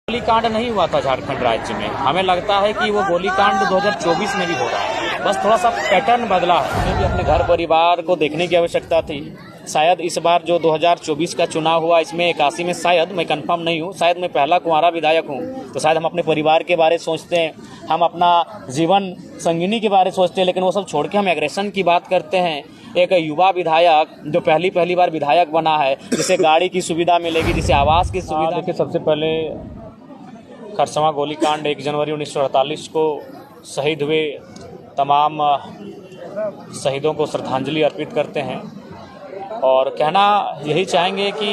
गोलीकांड नहीं हुआ था झारखंड राज्य में। हमें लगता है कि वो गोलीकांड 2024 में भी हो रहा है, बस थोड़ा सा पैटर्न बदला है। हमें भी अपने घर परिवार को देखने की आवश्यकता थी। शायद इस बार जो 2024 का चुनाव हुआ इसमें 81 में, शायद मैं कंफर्म नहीं हूँ, शायद मैं पहला कुंवारा विधायक हूँ, तो शायद हम अपने परिवार के बारे सोचते हैं, हम अपना जीवन संगिनी के बारे सोचते हैं, लेकिन वो सब छोड़ के हम एग्रेशन की बात करते हैं। एक युवा विधायक जो पहली बार विधायक बना है, जिसे गाड़ी की सुविधा मिलेगी, जिसे आवास की सुविधा। देखिए, सबसे पहले खरसवां गोलीकांड 1 जनवरी 1948 को शहीद हुए तमाम शहीदों को श्रद्धांजलि अर्पित करते हैं और कहना यही चाहेंगे कि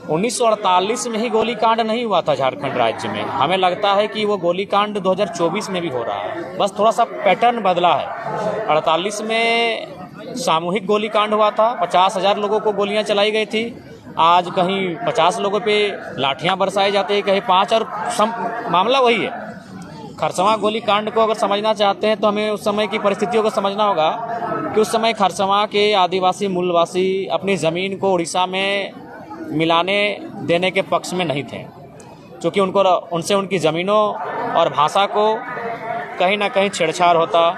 1948 में ही गोलीकांड नहीं हुआ था झारखंड राज्य में। हमें लगता है कि वो गोलीकांड 2024 में भी हो रहा है, बस थोड़ा सा पैटर्न बदला है। 48 में सामूहिक गोलीकांड हुआ था, 50,000 लोगों को गोलियां चलाई गई थी। आज कहीं 50 लोगों पे लाठियां बरसाई जाती है, कहीं 5, और मामला वही है। खरसवां गोलीकांड को अगर समझना चाहते हैं तो हमें उस समय की परिस्थितियों को समझना होगा कि उस समय खरसवां के आदिवासी मूलवासी अपनी ज़मीन को उड़ीसा में मिलाने देने के पक्ष में नहीं थे, क्योंकि उनसे उनकी ज़मीनों और भाषा को कहीं ना कहीं छेड़छाड़ होता।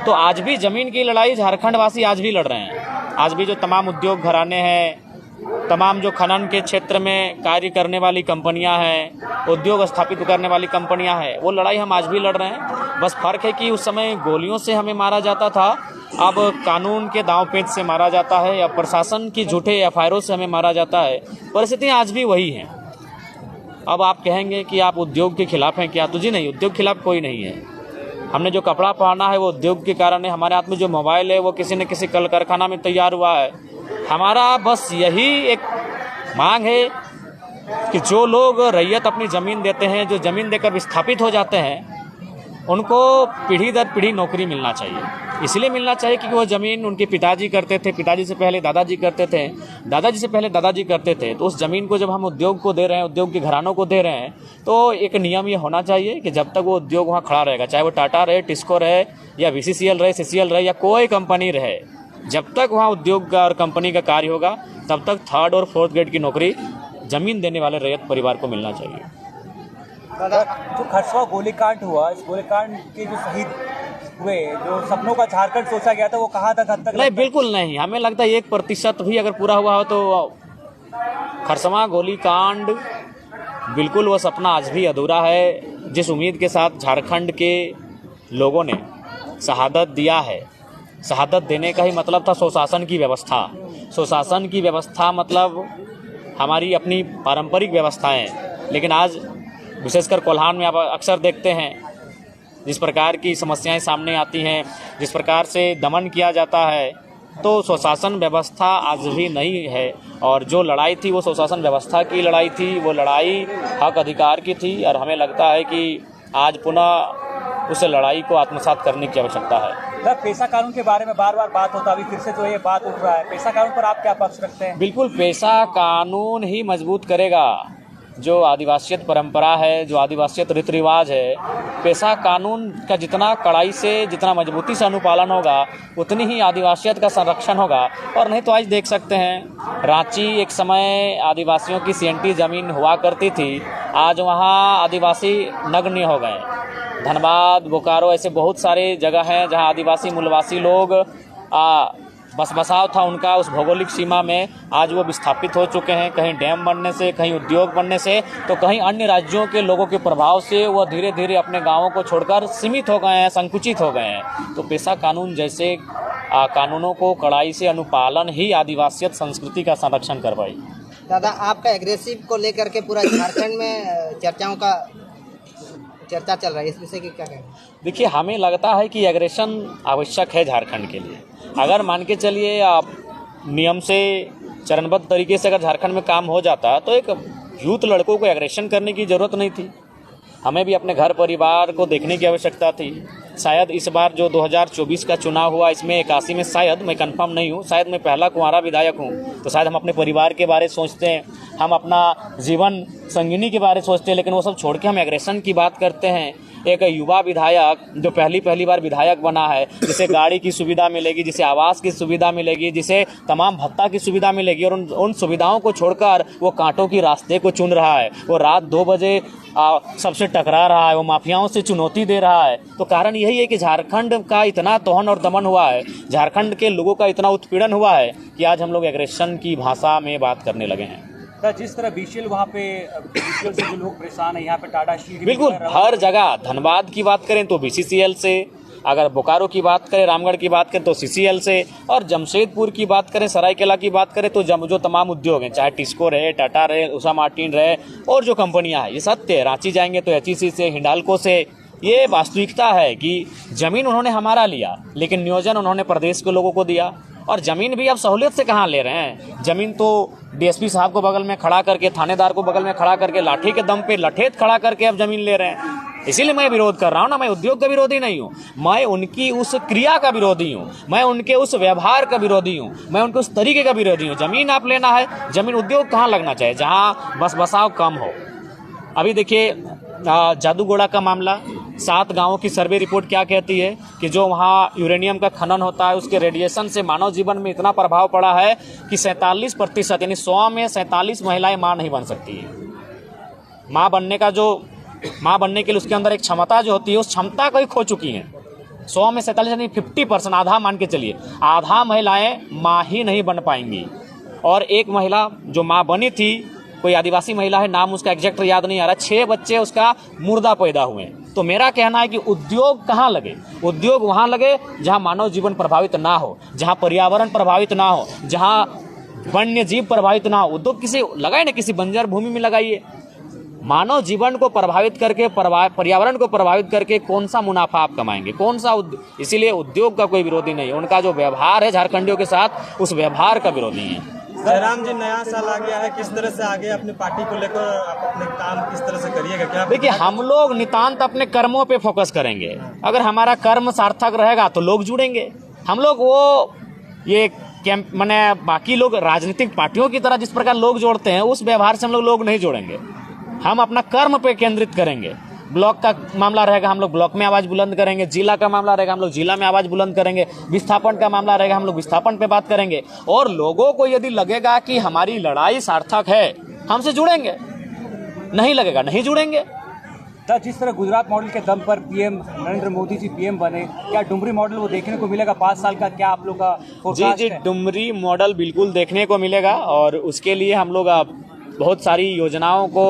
तो आज भी ज़मीन की लड़ाई झारखंड वासी आज भी लड़ रहे हैं। आज भी जो तमाम उद्योग घराने हैं, तमाम जो खनन के क्षेत्र में कार्य करने वाली कंपनियां हैं, उद्योग स्थापित करने वाली कंपनियां हैं, वो लड़ाई हम आज भी लड़ रहे हैं। बस फ़र्क है कि उस समय गोलियों से हमें मारा जाता था, अब कानून के दांव पेच से मारा जाता है, या प्रशासन की झूठे एफआईआरों से हमें मारा जाता है। परिस्थितियाँ आज भी वही हैं। अब आप कहेंगे कि आप उद्योग के खिलाफ हैं क्या? तो जी नहीं, उद्योग के खिलाफ कोई नहीं है। हमने जो कपड़ा पहना है वो उद्योग के कारण है, हमारे हाथ में जो मोबाइल है वो किसी न किसी कल कारखाना में तैयार हुआ है। हमारा बस यही एक मांग है कि जो लोग रैयत अपनी ज़मीन देते हैं, जो ज़मीन देकर विस्थापित हो जाते हैं, उनको पीढ़ी दर पीढ़ी नौकरी मिलना चाहिए। इसलिए मिलना चाहिए क्योंकि वो ज़मीन उनके पिताजी करते थे, पिताजी से पहले दादाजी करते थे, दादाजी से पहले दादाजी करते थे। तो उस ज़मीन को जब हम उद्योग को दे रहे हैं, उद्योग के घरानों को दे रहे हैं, तो एक नियम ये होना चाहिए कि जब तक वो उद्योग वहाँ खड़ा रहेगा, चाहे वो टाटा रहे, टिस्को रहे, या BCCL रहे, CCL रहे, या कोई कंपनी रहे, जब तक वहाँ उद्योग का और कंपनी का कार्य होगा, तब तक 3rd और 4th ग्रेड की नौकरी ज़मीन देने वाले रैयत परिवार को मिलना चाहिए। दादा, जो खरसवां गोलीकांड हुआ, इस गोलीकांड के जो शहीद हुए, जो सपनों का झारखंड सोचा गया था, वो कहाँ तक हद तक? नहीं, बिल्कुल नहीं। हमें लगता है 1% भी अगर पूरा हुआ हो तो खरसवां गोलीकांड बिल्कुल वो सपना आज भी अधूरा है। जिस उम्मीद के साथ झारखंड के लोगों ने शहादत दिया है, शहादत देने का ही मतलब था सुशासन की व्यवस्था। सुशासन की व्यवस्था मतलब हमारी अपनी पारंपरिक व्यवस्थाएं, लेकिन आज विशेषकर कोल्हान में आप अक्सर देखते हैं जिस प्रकार की समस्याएं सामने आती हैं, जिस प्रकार से दमन किया जाता है, तो सुशासन व्यवस्था आज भी नहीं है। और जो लड़ाई थी वो सुशासन व्यवस्था की लड़ाई थी, वो लड़ाई हक अधिकार की थी, और हमें लगता है कि आज पुनः उस लड़ाई को आत्मसात करने की आवश्यकता है। पेशा कानून के बारे में बार बार बात होता है, अभी फिर से जो ये बात उठ रहा है, पेशा कानून पर आप क्या पक्ष रखते हैं? बिल्कुल, पेशा कानून ही मजबूत करेगा जो आदिवासियत परंपरा है, जो आदिवासियत रीति रिवाज है। पेशा कानून का जितना कड़ाई से, जितना मजबूती से अनुपालन होगा, उतनी ही आदिवासियत का संरक्षण होगा। और नहीं तो आज देख सकते हैं, रांची एक समय आदिवासियों की CNT ज़मीन हुआ करती थी, आज वहाँ आदिवासी नग्न हो गए। धनबाद, बोकारो, ऐसे बहुत सारे जगह हैं जहाँ आदिवासी मूलवासी लोग बसाव था उनका उस भौगोलिक सीमा में, आज वो विस्थापित हो चुके हैं। कहीं डैम बनने से, कहीं उद्योग बनने से, तो कहीं अन्य राज्यों के लोगों के प्रभाव से वो धीरे धीरे अपने गांवों को छोड़कर सीमित हो गए हैं, संकुचित हो गए हैं। तो पेशा कानून जैसे कानूनों को कड़ाई से अनुपालन ही आदिवासियत संस्कृति का संरक्षण करवाई। दादा, आपका एग्रेसिव को लेकर के पूरा झारखंड में चर्चा चल रहा है, इस विषय की क्या कहना? देखिए, हमें लगता है कि एग्रेशन आवश्यक है झारखंड के लिए। अगर मान के चलिए आप नियम से चरणबद्ध तरीके से अगर झारखंड में काम हो जाता तो एक यूथ लड़कों को एग्रेशन करने की ज़रूरत नहीं थी। हमें भी अपने घर परिवार को देखने की आवश्यकता थी। शायद इस बार जो 2024 का चुनाव हुआ इसमें 81 में, शायद मैं कंफर्म नहीं हूँ, शायद मैं पहला कुंवारा विधायक हूँ, तो शायद हम अपने परिवार के बारे सोचते हैं, हम अपना जीवन संगिनी के बारे सोचते हैं, लेकिन वो सब छोड़ के हम एग्रेशन की बात करते हैं। एक युवा विधायक जो पहली बार विधायक बना है, जिसे गाड़ी की सुविधा मिलेगी, जिसे आवास की सुविधा मिलेगी, जिसे तमाम भत्ता की सुविधा मिलेगी, और उन सुविधाओं को छोड़कर वो कांटों की रास्ते को चुन रहा है। वो रात 2 बजे सबसे टकरा रहा है, वो माफियाओं से चुनौती दे रहा है। तो कारण यही है कि झारखंड का इतना तोहन और दमन हुआ है, झारखंड के लोगों का इतना उत्पीड़न हुआ है कि आज हम लोग एग्रेशन की भाषा में बात करने लगे हैं। तो जिस तरह बीसीएल वहाँ पे बीसीएल से जो लोग परेशान है, यहाँ पे टाटा स्टील बिल्कुल हर जगह, धनबाद की बात करें तो बीसीसीएल से, अगर बोकारो की बात करें, रामगढ़ की बात करें तो सीसीएल से, और जमशेदपुर की बात करें, सरायकेला की बात करें तो जो तमाम उद्योग हैं, चाहे टिस्को रहे, टाटा रहे, उषा मार्टिन रहे, और जो कंपनियां हैं, ये सत्य है। रांची जाएंगे तो एचईसी से, हिंडाल्को से। ये वास्तविकता है कि जमीन उन्होंने हमारा लिया, लेकिन नियोजन उन्होंने प्रदेश के लोगों को दिया। और ज़मीन भी अब सहूलियत से कहाँ ले रहे हैं, ज़मीन तो डीएसपी साहब को बगल में खड़ा करके, थानेदार को बगल में खड़ा करके, लाठी के दम पे लठेत खड़ा करके अब ज़मीन ले रहे हैं। इसीलिए मैं विरोध कर रहा हूँ ना, मैं उद्योग का विरोधी नहीं हूँ, मैं उनकी उस क्रिया का विरोधी हूँ, मैं उनके उस व्यवहार का विरोधी हूँ, मैं उनके उस तरीके का विरोधी हूँ। ज़मीन आप लेना है, ज़मीन उद्योग कहाँ लगना चाहिए, जहाँ बस बसाव कम हो। अभी देखिए जादूगोड़ा का मामला, 7 गांवों की सर्वे रिपोर्ट क्या कहती है कि जो वहाँ यूरेनियम का खनन होता है, उसके रेडिएशन से मानव जीवन में इतना प्रभाव पड़ा है कि 47% यानी 100 में 47 महिलाएं माँ नहीं बन सकती है। माँ बनने के लिए उसके अंदर एक क्षमता जो होती है, उस क्षमता को ही खो चुकी हैं। 100 में 47 यानी 50%, आधा मान के चलिए, आधा महिलाएं माँ ही नहीं बन पाएंगी। और एक महिला जो माँ बनी थी, कोई आदिवासी महिला है, नाम उसका एग्जैक्ट याद नहीं आ रहा, 6 बच्चे उसका मुर्दा पैदा हुए। तो मेरा कहना है कि उद्योग कहाँ लगे, उद्योग वहाँ लगे जहाँ मानव जीवन प्रभावित ना हो, जहाँ पर्यावरण प्रभावित ना हो, जहाँ वन्य जीव प्रभावित ना हो। उद्योग किसी लगाए ना, किसी बंजर भूमि में लगाइए। मानव जीवन को प्रभावित करके, पर्यावरण को प्रभावित करके कौन सा मुनाफा आप कमाएंगे, कौन सा इसीलिए उद्योग का कोई विरोधी नहीं है। उनका जो व्यवहार है झारखंडियों के साथ, उस व्यवहार का विरोधी है। जयराम जी, नया साल आ गया है, किस तरह से आगे अपनी पार्टी को लेकर आप अपने काम किस तरह से करिएगा? क्या देखिए, हम लोग नितांत अपने कर्मों पे फोकस करेंगे। अगर हमारा कर्म सार्थक रहेगा तो लोग जुड़ेंगे। हम लोग वो ये कैंप माने बाकी लोग राजनीतिक पार्टियों की तरह जिस प्रकार लोग जोड़ते हैं, उस व्यवहार से हम लोग नहीं जोड़ेंगे। हम अपना कर्म पे केंद्रित करेंगे। ब्लॉक का मामला रहेगा, हम लोग ब्लॉक में आवाज़ बुलंद करेंगे। जिला का मामला रहेगा, हम लोग जिला में आवाज़ बुलंद करेंगे। विस्थापन का मामला रहेगा, हम लोग विस्थापन पे बात करेंगे। और लोगों को यदि लगेगा कि हमारी लड़ाई सार्थक है, हमसे जुड़ेंगे, नहीं लगेगा नहीं जुड़ेंगे। तो जिस तरह गुजरात मॉडल के दम पर पीएम नरेंद्र मोदी जी पीएम बने, क्या डुमरी मॉडल वो देखने को मिलेगा 5 साल का? क्या आप लोग का फोरकास्ट है? डुमरी मॉडल बिल्कुल देखने को मिलेगा, और उसके लिए हम लोग बहुत सारी योजनाओं को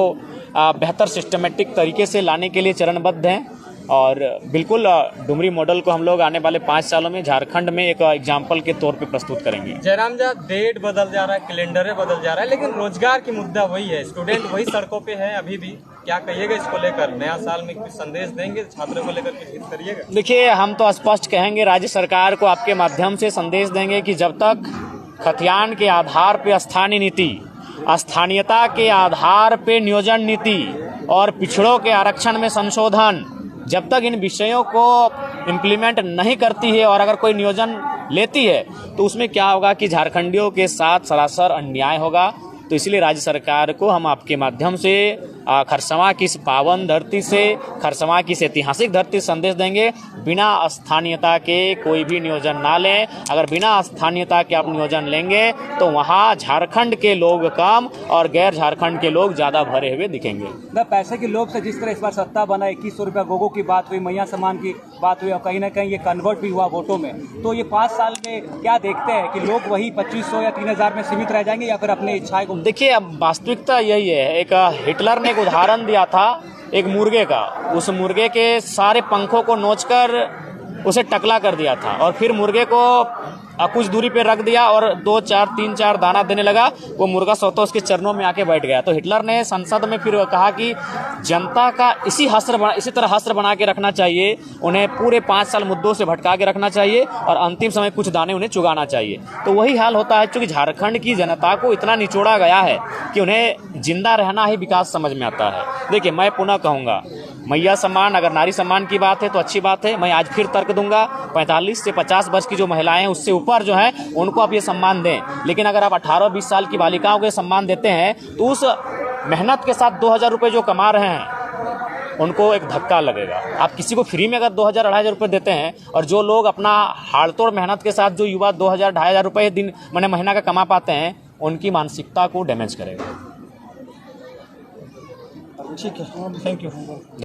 बेहतर सिस्टमेटिक तरीके से लाने के लिए चरणबद्ध हैं। और बिल्कुल डुमरी मॉडल को हम लोग आने वाले 5 सालों में झारखंड में एक एग्जाम्पल के तौर पे प्रस्तुत करेंगे। जयराम जी, डेट बदल जा रहा है, कैलेंडर बदल जा रहा है, लेकिन रोजगार की मुद्दा वही है, स्टूडेंट वही सड़कों पे है अभी भी। क्या कहिएगा इसको लेकर? नया साल में कुछ संदेश देंगे छात्रों को लेकर, कुछ हित करिएगा? देखिए, हम तो स्पष्ट कहेंगे, राज्य सरकार को आपके माध्यम से संदेश देंगे कि जब तक खतियान के आधार पे स्थानीय नीति, स्थानीयता के आधार पे नियोजन नीति और पिछड़ों के आरक्षण में संशोधन, जब तक इन विषयों को इम्प्लीमेंट नहीं करती है और अगर कोई नियोजन लेती है, तो उसमें क्या होगा कि झारखंडियों के साथ सरासर अन्याय होगा। तो इसलिए राज्य सरकार को हम आपके माध्यम से खरसवां की इस पावन धरती से, खरसवां की इस ऐतिहासिक धरती से संदेश देंगे, बिना स्थानीयता के कोई भी नियोजन ना लें। अगर बिना स्थानीयता के आप नियोजन लेंगे तो वहाँ झारखंड के लोग कम और गैर झारखंड के लोग ज़्यादा भरे हुए दिखेंगे। न पैसे के लोभ से जिस तरह इस बार सत्ता बना, 2100 रुपया गोगो की बात हुई, मैया सम्मान की बात हुई, और कहीं ना कहीं ये कन्वर्ट भी हुआ वोटों में। तो ये 5 साल में क्या देखते हैं कि लोग वही 2500 या 3000 में सीमित रह जाएंगे, या फिर अपने इच्छाएं को? देखिए, अब वास्तविकता यही है। एक हिटलर ने एक उदाहरण दिया था एक मुर्गे का। उस मुर्गे के सारे पंखों को नोचकर उसे टकला कर दिया था, और फिर मुर्गे को कुछ दूरी पे रख दिया और 2-4-3-4 दाना देने लगा। वो मुर्गा स्वतः उसके चरणों में आके बैठ गया। तो हिटलर ने संसद में फिर कहा कि जनता का इसी तरह हस्त्र बना के रखना चाहिए, उन्हें पूरे 5 साल मुद्दों से भटका के रखना चाहिए और अंतिम समय कुछ दाने उन्हें चुगाना चाहिए। तो वही हाल होता है, क्योंकि झारखंड की जनता को इतना निचोड़ा गया है कि उन्हें जिंदा रहना ही विकास समझ में आता है। देखिए, मैं पुनः कहूँगा, मैया सम्मान, अगर नारी सम्मान की बात है तो अच्छी बात है। मैं आज फिर तर्क दूंगा, 45 से 50 वर्ष की जो महिलाएं हैं उससे ऊपर जो है उनको आप ये सम्मान दें। लेकिन अगर आप 18-20 साल की बालिकाओं को सम्मान देते हैं तो उस मेहनत के साथ 2000 रुपये जो कमा रहे हैं उनको एक धक्का लगेगा। आप किसी को फ्री में अगर 2000-2500 रुपये देते हैं और जो लोग अपना हाड़तोड़ मेहनत के साथ जो युवा 2000-2500 रुपये दिन मैंने महीना का कमा पाते हैं, उनकी मानसिकता को डैमेज करेगा। ठीक है, थैंक यू।